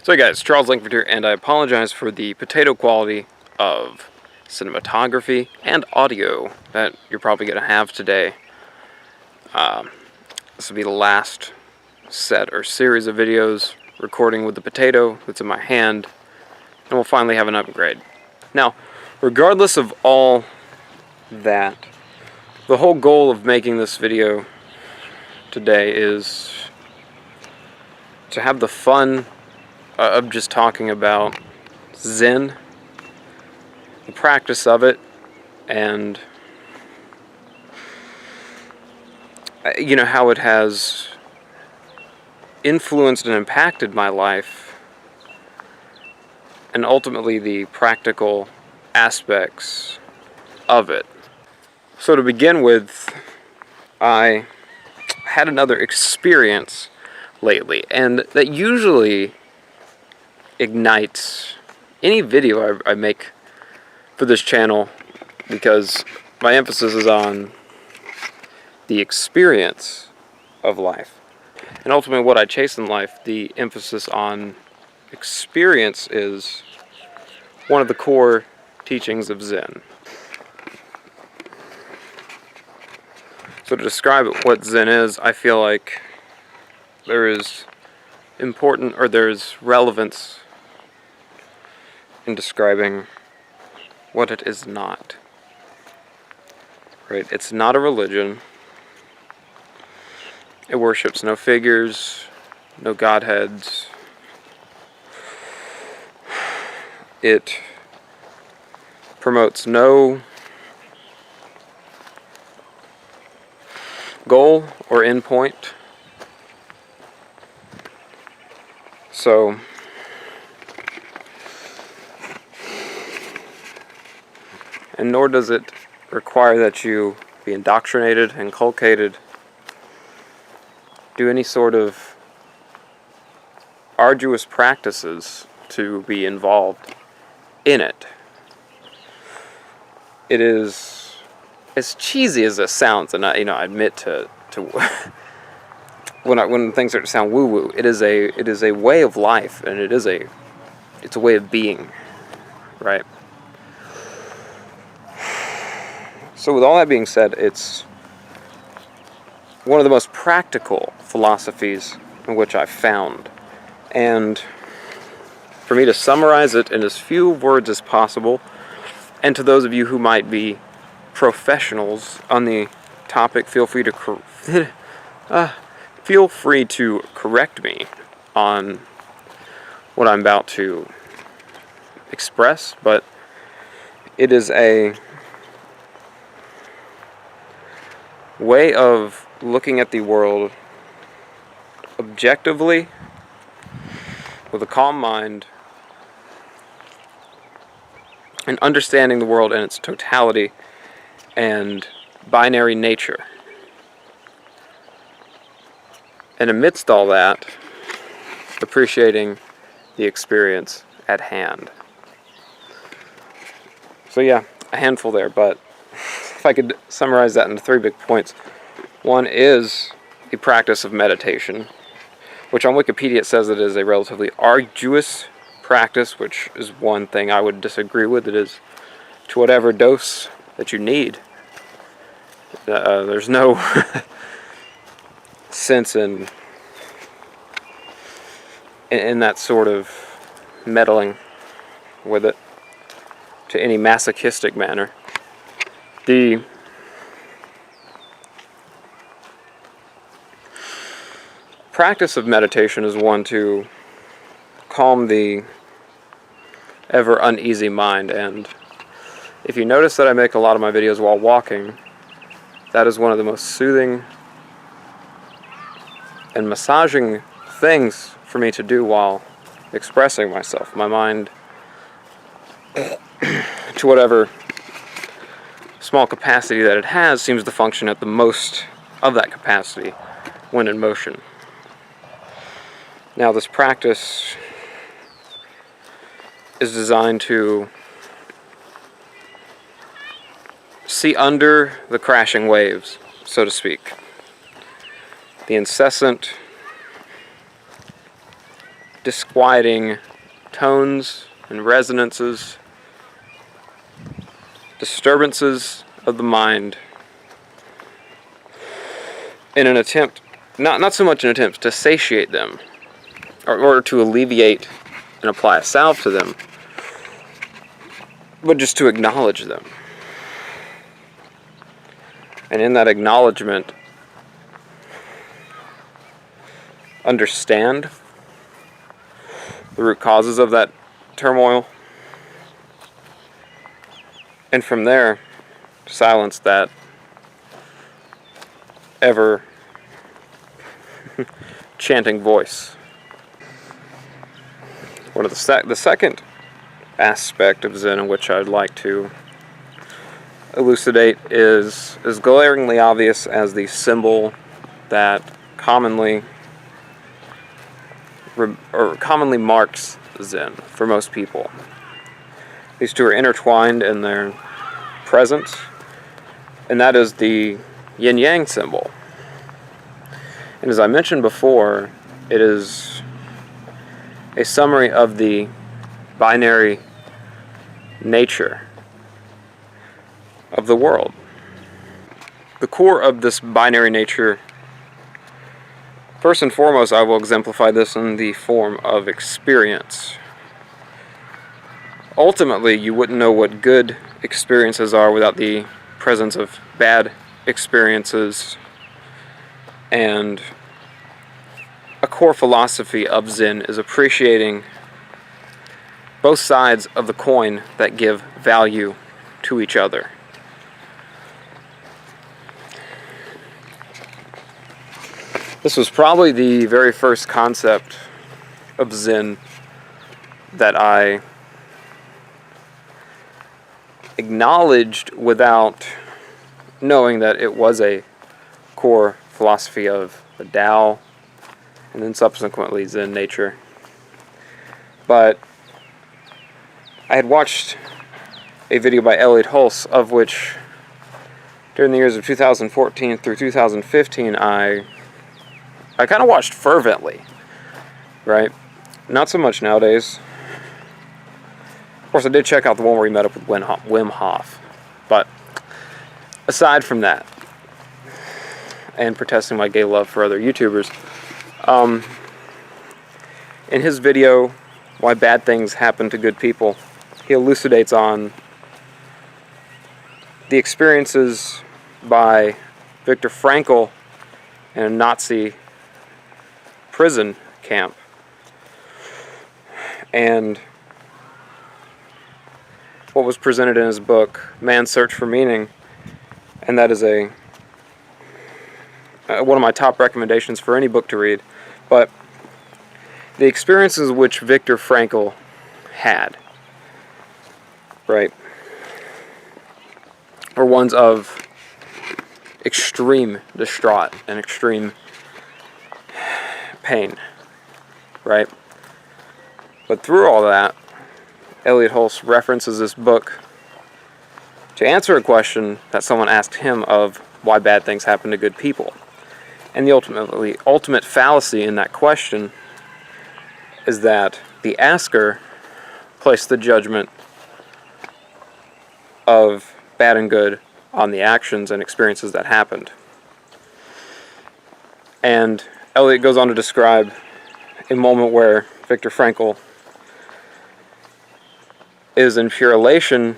So hey guys, Charles Langford here, and I apologize for the potato quality of cinematography and audio that you're probably going to have today. This will be the last set or series of videos recording with the potato that's in my hand, and we'll finally have an upgrade. Now, regardless of all that, the whole goal of making this video today is to have the fun of just talking about Zen, the practice of it, and how it has influenced and impacted my life, and ultimately the practical aspects of it. So to begin with, I had another experience lately, and that usually ignites any video I make for this channel, because my emphasis is on the experience of life. And ultimately what I chase in life, the emphasis on experience is one of the core teachings of Zen. So to describe what Zen is, I feel like there's relevance in describing what it is not. Right? It's not a religion. It worships no figures, no godheads. It promotes no goal or endpoint. So and nor does it require that you be indoctrinated, inculcated, do any sort of arduous practices to be involved in it. It is as cheesy as it sounds, and I admit to when things start to sound woo-woo, it is a way of life, and it's a way of being, right? So with all that being said, it's one of the most practical philosophies in which I've found. And for me to summarize it in as few words as possible, and to those of you who might be professionals on the topic, feel free to correct me on what I'm about to express, but it is a way of looking at the world objectively, with a calm mind, and understanding the world in its totality and binary nature. And amidst all that, appreciating the experience at hand. So yeah, a handful there, but if I could summarize that into 3 big points. One is the practice of meditation, which on Wikipedia it says it is a relatively arduous practice, which is one thing I would disagree with. It is to whatever dose that you need. There's no sense in that sort of meddling with it to any masochistic manner. The practice of meditation is one to calm the ever uneasy mind, and if you notice that I make a lot of my videos while walking, that is one of the most soothing and massaging things for me to do while expressing myself. My mind, to whatever small capacity that it has, seems to function at the most of that capacity when in motion. Now, this practice is designed to see under the crashing waves, so to speak. The incessant disquieting tones and resonances, disturbances of the mind, in an attempt, not so much an attempt to satiate them, or in order to alleviate and apply a salve to them, but just to acknowledge them. And in that acknowledgement, understand the root causes of that turmoil, and from there, silence that ever chanting voice. One of the second aspect of Zen in which I'd like to elucidate is as glaringly obvious as the symbol that commonly marks Zen for most people. These two are intertwined in their presence, and that is the yin-yang symbol. And as I mentioned before, it is a summary of the binary nature of the world. The core of this binary nature, first and foremost, I will exemplify this in the form of experience. Ultimately, you wouldn't know what good experiences are without the presence of bad experiences, and a core philosophy of Zen is appreciating both sides of the coin that give value to each other. This was probably the very first concept of Zen that I acknowledged without knowing that it was a core philosophy of the Tao, and then subsequently Zen nature. But I had watched a video by Elliot Hulse, of which during the years of 2014 through 2015 I kind of watched fervently, right? Not so much nowadays. Of course, I did check out the one where he met up with Wim Hof. But aside from that, and protesting my gay love for other YouTubers, in his video, Why Bad Things Happen to Good People, he elucidates on the experiences by Viktor Frankl in a Nazi prison camp, and what was presented in his book, Man's Search for Meaning, and that is one of my top recommendations for any book to read. But the experiences which Viktor Frankl had, right, were ones of extreme distraught and extreme pain, right? But through all that, Elliot Hulse references this book to answer a question that someone asked him of why bad things happen to good people. And the ultimate fallacy in that question is that the asker placed the judgment of bad and good on the actions and experiences that happened. And Elliot goes on to describe a moment where Viktor Frankl is in pure elation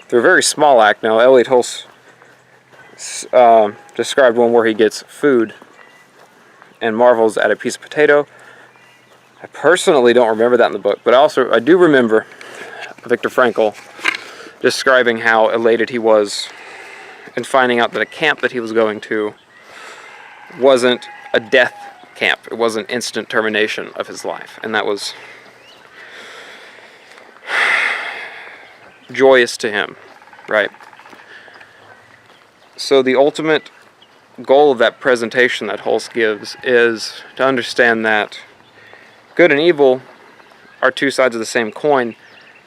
through a very small act. Now, Elliot Hulse described one where he gets food and marvels at a piece of potato. I personally don't remember that in the book, but I do remember Viktor Frankl describing how elated he was in finding out that a camp that he was going to wasn't a death camp. It was an instant termination of his life, and that was joyous to him, right? So the ultimate goal of that presentation that Hulse gives is to understand that good and evil are two sides of the same coin.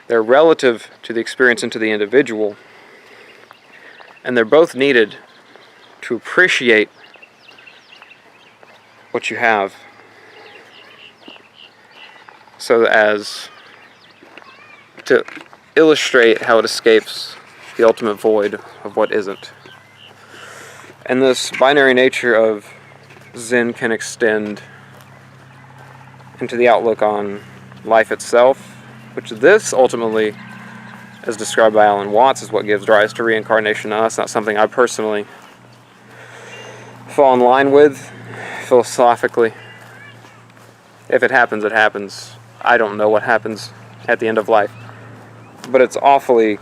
They're relative to the experience and to the individual, and they're both needed to appreciate what you have so as to illustrate how it escapes the ultimate void of what isn't. And this binary nature of Zen can extend into the outlook on life itself, which this ultimately, as described by Alan Watts, is what gives rise to reincarnation. Now, that's not something I personally fall in line with philosophically. If it happens, it happens. I don't know what happens at the end of life. But it's awfully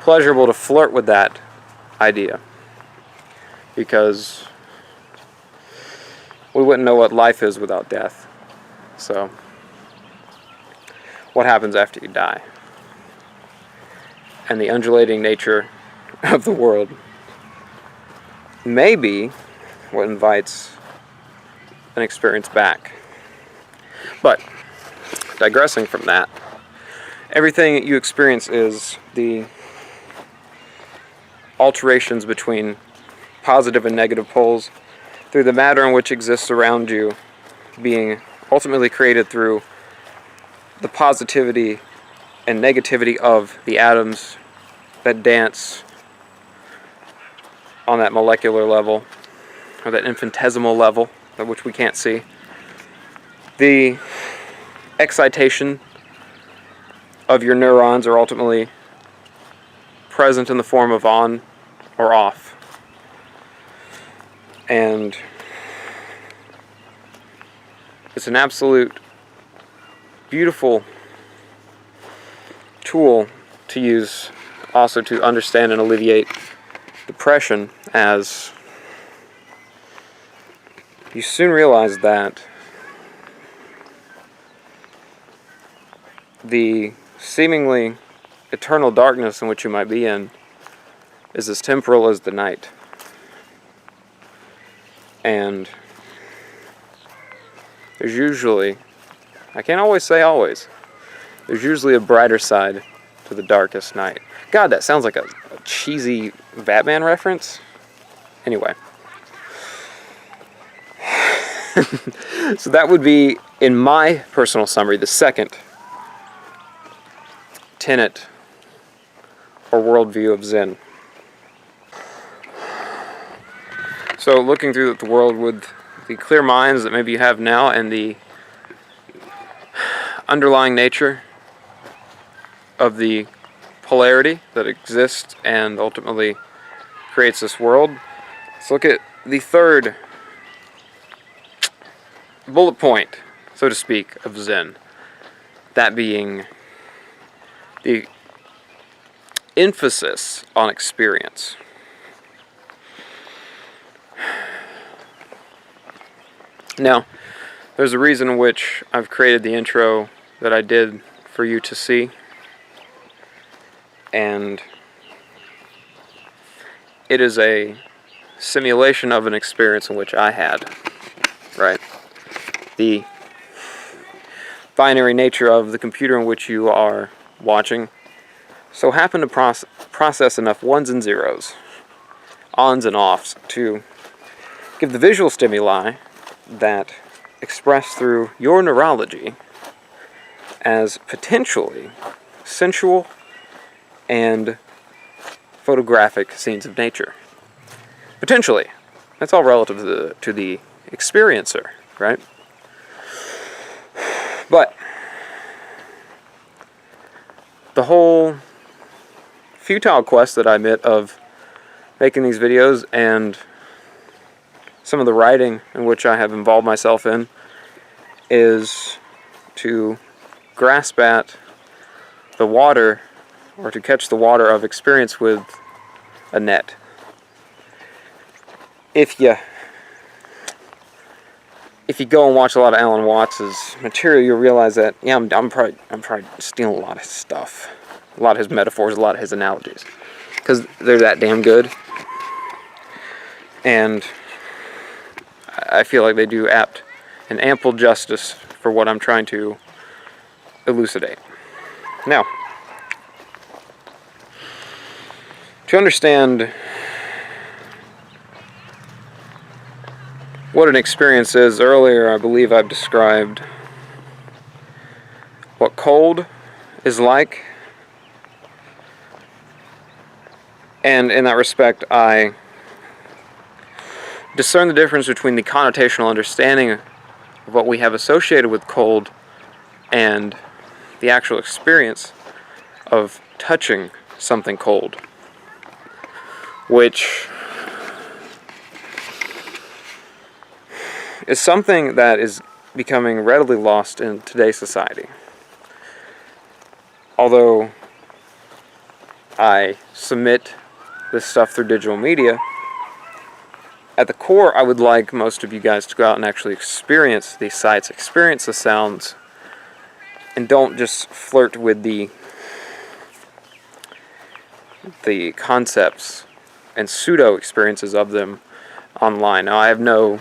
pleasurable to flirt with that idea, because we wouldn't know what life is without death. So, what happens after you die? And the undulating nature of the world may be what invites an experience back. But, digressing from that, everything that you experience is the alterations between positive and negative poles through the matter in which exists around you being ultimately created through the positivity and negativity of the atoms that dance on that molecular level, or that infinitesimal level, which we can't see. The excitation of your neurons are ultimately present in the form of on or off. And it's an absolute beautiful tool to use also to understand and alleviate depression, as you soon realize that the seemingly eternal darkness in which you might be in is as temporal as the night. And there's usually, I can't always say always, there's usually a brighter side to the darkest night. God, that sounds like a cheesy Batman reference. Anyway. So that would be, in my personal summary, the second tenet or worldview of Zen. So looking through the world with the clear minds that maybe you have now and the underlying nature of the polarity that exists and ultimately creates this world, let's look at the third bullet point, so to speak, of Zen. That being the emphasis on experience. Now, there's a reason in which I've created the intro that I did for you to see, and it is a simulation of an experience in which I had, right? The binary nature of the computer in which you are watching so happen to process enough ones and zeros, ons and offs, to give the visual stimuli that express through your neurology as potentially sensual and photographic scenes of nature. Potentially. That's all relative to the experiencer, right? But the whole futile quest that I admit of making these videos, and some of the writing in which I have involved myself in, is to grasp at the water, or to catch the water of experience with a net. If you go and watch a lot of Alan Watts' material, you'll realize that, yeah, I'm probably stealing a lot of stuff. A lot of his metaphors, a lot of his analogies. Because they're that damn good. And I feel like they do apt and ample justice for what I'm trying to elucidate. Now, to understand what an experience is, earlier I believe I've described cold is like. And in that respect, I discern the difference between the connotational understanding of what we have associated with cold and the actual experience of touching something cold, which is something that is becoming readily lost in today's society. Although I submit this stuff through digital media, at the core, I would like most of you guys to go out and actually experience these sights, experience the sounds, and don't just flirt with the concepts and pseudo experiences of them online. Now, I have no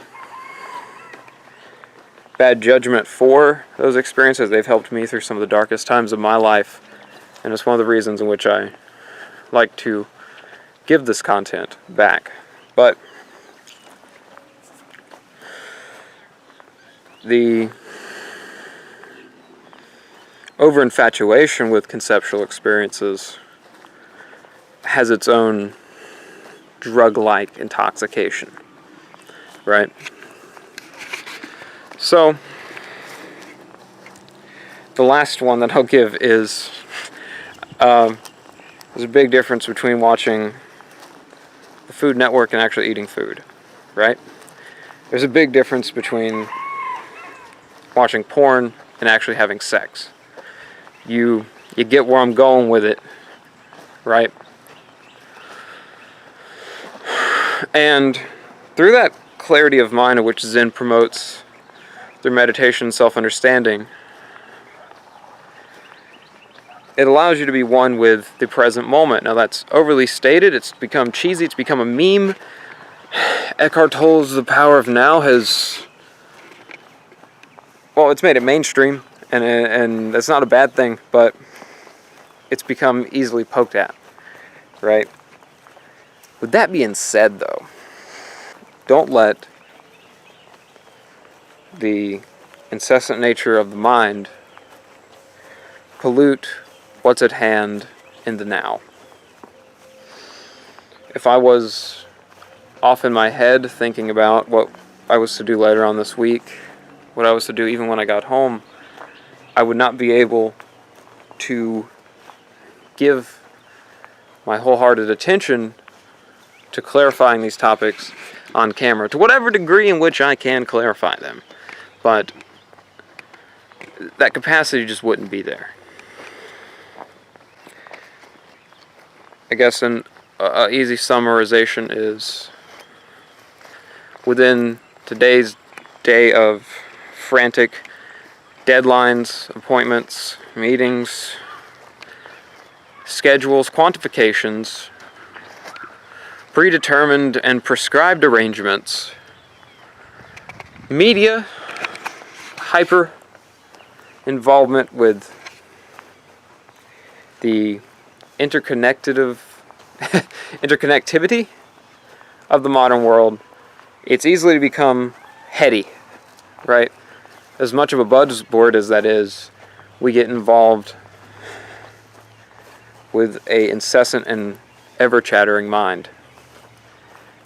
bad judgment for those experiences. They've helped me through some of the darkest times of my life, and it's one of the reasons in which I like to give this content back. But the over-infatuation with conceptual experiences has its own drug-like intoxication, right? So, the last one that I'll give is there's a big difference between watching the Food Network and actually eating food, right? There's a big difference between watching porn and actually having sex. You get where I'm going with it, right? And through that clarity of mind, which Zen promotes through meditation and self-understanding, it allows you to be one with the present moment. Now, that's overly stated. It's become cheesy. It's become a meme. Eckhart Tolle's The Power of Now has, well, it's made it mainstream, and that's not a bad thing, but it's become easily poked at, right? With that being said, though, don't let the incessant nature of the mind pollute what's at hand in the now. If I was off in my head thinking about what I was to do later on this week, what I was to do even when I got home, I would not be able to give my wholehearted attention to clarifying these topics on camera, to whatever degree in which I can clarify them. But that capacity just wouldn't be there. I guess an easy summarization is, within today's day of frantic deadlines, appointments, meetings, schedules, quantifications, predetermined and prescribed arrangements, media, hyper involvement with the interconnectivity of the modern world, it's easily to become heady, right? As much of a buzzword as that is, we get involved with a incessant and ever-chattering mind.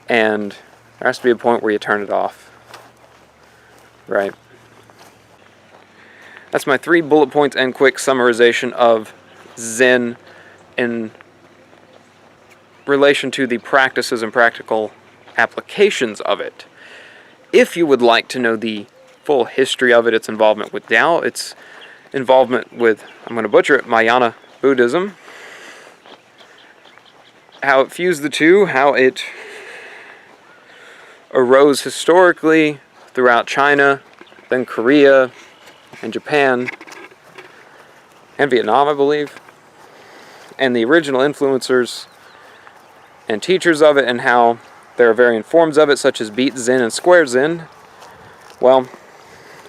And there has to be a point where you turn it off, right? That's my 3 bullet points and quick summarization of Zen in relation to the practices and practical applications of it. If you would like to know the full history of it, its involvement with Tao, its involvement with, I'm going to butcher it, Mahayana Buddhism, how it fused the two, how it arose historically throughout China, then Korea, and Japan, and Vietnam, I believe, and the original influencers and teachers of it, and how there are varying forms of it, such as Beat Zen and Square Zen. Well,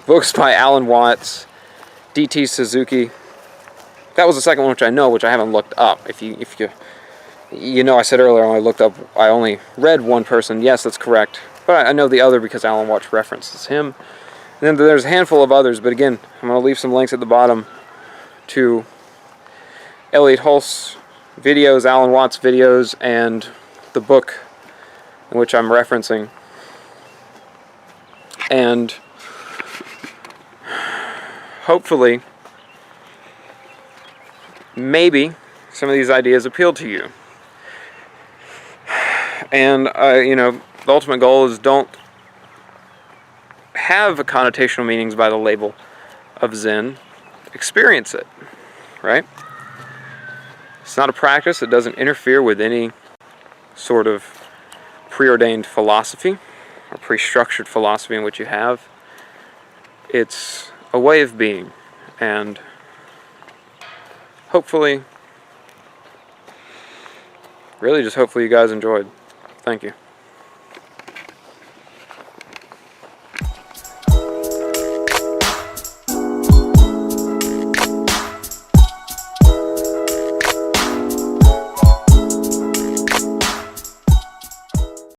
books by Alan Watts, D.T. Suzuki. That was the second one, which I know, which I haven't looked up. If you I said earlier I only read one person. Yes, that's correct. But I know the other because Alan Watts references him. And then there's a handful of others, but again, I'm going to leave some links at the bottom to Elliot Hulse videos, Alan Watts videos, and the book in which I'm referencing. And hopefully, maybe some of these ideas appeal to you. And, you know, the ultimate goal is don't have connotational meanings by the label of Zen. Experience it, right? It's not a practice. It doesn't interfere with any sort of preordained philosophy or pre-structured philosophy in which you have. It's a way of being, and hopefully, really just hopefully you guys enjoyed. Thank you.